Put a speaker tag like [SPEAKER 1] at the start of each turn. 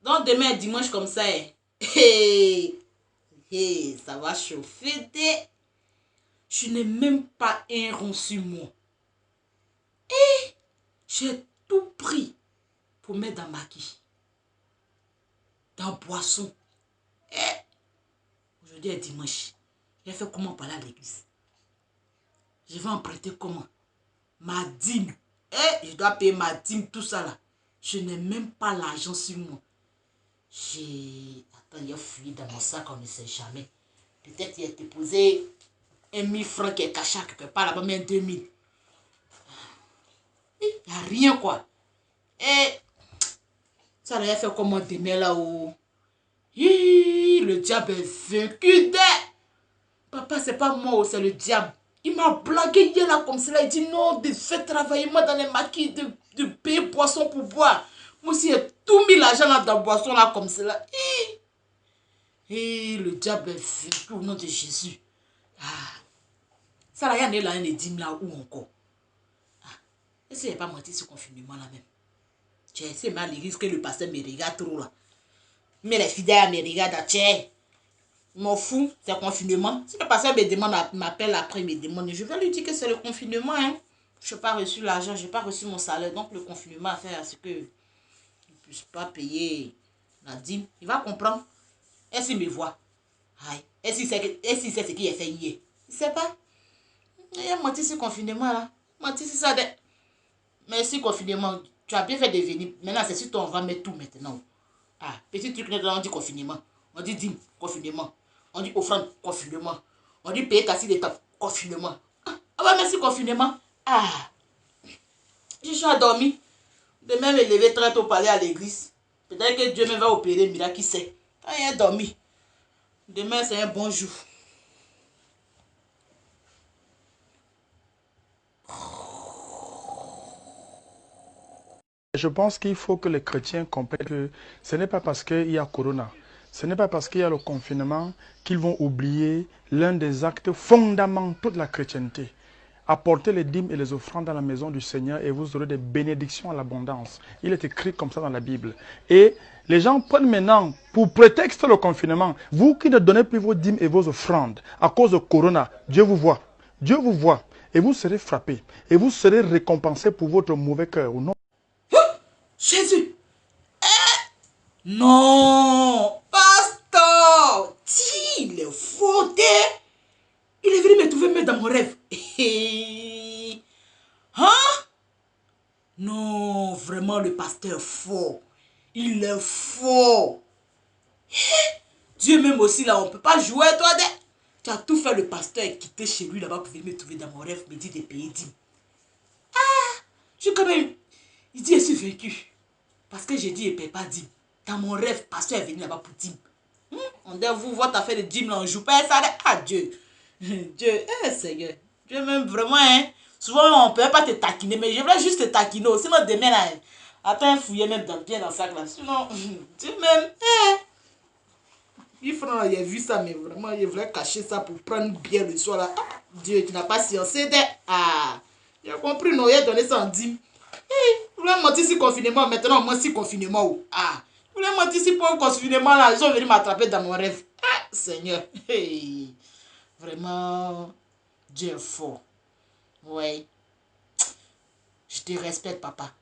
[SPEAKER 1] Donc demain, dimanche comme ça, hey, hey, ça va chauffer. Je n'ai même pas un rond sur moi. J'ai tout pris pour mettre dans maquis, dans boisson. Aujourd'hui est dimanche. J'ai fait comment parler à l'église? Je vais emprunter comment? Ma dîme. Je dois payer ma dîme, tout ça là. Je n'ai même pas l'argent sur moi. Attends, il y a fouillé dans mon sac, on ne sait jamais. Peut-être il a déposé 1 000 francs qui est caché quelque part là-bas, mais 2 000. Il n'y a rien quoi. Et ça là, il a fait comment demain là-haut? Le diable est vaincu dès. Papa, c'est pas moi, c'est le diable. Il m'a blagué hier là comme cela. Il dit non, de faire travailler moi dans les maquis, de payer boisson pour boire. Moi aussi, j'ai tout mis l'argent là dans la boisson là comme cela. Le diable est vaincu au nom de Jésus. Ça là, il y en a là, un dîme là où encore. Est-ce qu'il n'y a pas menti ce confinement là même? J'ai essayé mal, il risque que le pasteur me regarde trop là. Mais les fidèles me regardent, tiens. M'en fous, c'est confinement. Si le pasteur me demande, m'appelle après, me demande, je vais lui dire que c'est le confinement. Hein. Je n'ai pas reçu l'argent, je n'ai pas reçu mon salaire. Donc le confinement a fait à ce que je ne puisse pas payer la dîme. Il va comprendre. Est-ce qu'il me voit? Est-ce qu'il sait ce qu'il a fait hier? Il ne sait pas. Il a menti sur le confinement là. Menti sur ça. Merci confinement. Tu as bien fait de venir. Maintenant, c'est sur toi, on va mettre tout maintenant. Petit truc, on dit confinement. On dit dîme, confinement. On dit offrande, confinement. On dit payer casser des tables, confinement. Merci confinement. Je suis endormi. Demain, me lever très tôt pour aller à l'église. Peut-être que Dieu me va opérer, miracle, qui sait. Quand il est dormi. Demain, c'est un bon jour.
[SPEAKER 2] Je pense qu'il faut que les chrétiens comprennent que ce n'est pas parce qu'il y a Corona, ce n'est pas parce qu'il y a le confinement qu'ils vont oublier l'un des actes fondamentaux de la chrétienté. Apportez les dîmes et les offrandes dans la maison du Seigneur et vous aurez des bénédictions à l'abondance. Il est écrit comme ça dans la Bible. Et les gens prennent maintenant, pour prétexte le confinement, vous qui ne donnez plus vos dîmes et vos offrandes à cause de Corona, Dieu vous voit. Dieu vous voit et vous serez frappés et vous serez récompensés pour votre mauvais cœur. Non.
[SPEAKER 1] Jésus. Non. Pasteur. Il est faux. Il est venu me trouver même dans mon rêve. Non, vraiment le pasteur est fort. Il est fort. Dieu même aussi là, on ne peut pas jouer toi. Tu as tout fait, le pasteur est quitté chez lui là-bas pour venir me trouver dans mon rêve, me dire de payer 10. Je suis quand même... Il dit, je suis vaincu. Parce que j'ai dit, il ne paye pas 10. Dans mon rêve, pasteur est venu là-bas pour 10. On dit, vous, votre affaire de 10, là, on ne joue pas ça. Dieu. Dieu, Seigneur. Dieu même vraiment, hein. Souvent, on ne peut pas te taquiner, mais je voulais juste te taquiner. Sinon, demain, là, attends, fouiller même bien dans le sac, là. Sinon, Dieu même, il a vu ça, mais vraiment, il voulait cacher ça pour prendre bien le soir, là. Dieu, tu n'as pas sciencé, j'ai compris, non, il a donné ça en 10. Vous voulez mentir si confinement, maintenant, moi, si confinement, vous voulez mentir si pour un confinement, là, ils sont venus m'attraper dans mon rêve. Seigneur, vraiment, Dieu est fort. Ouais. Je te respecte, papa.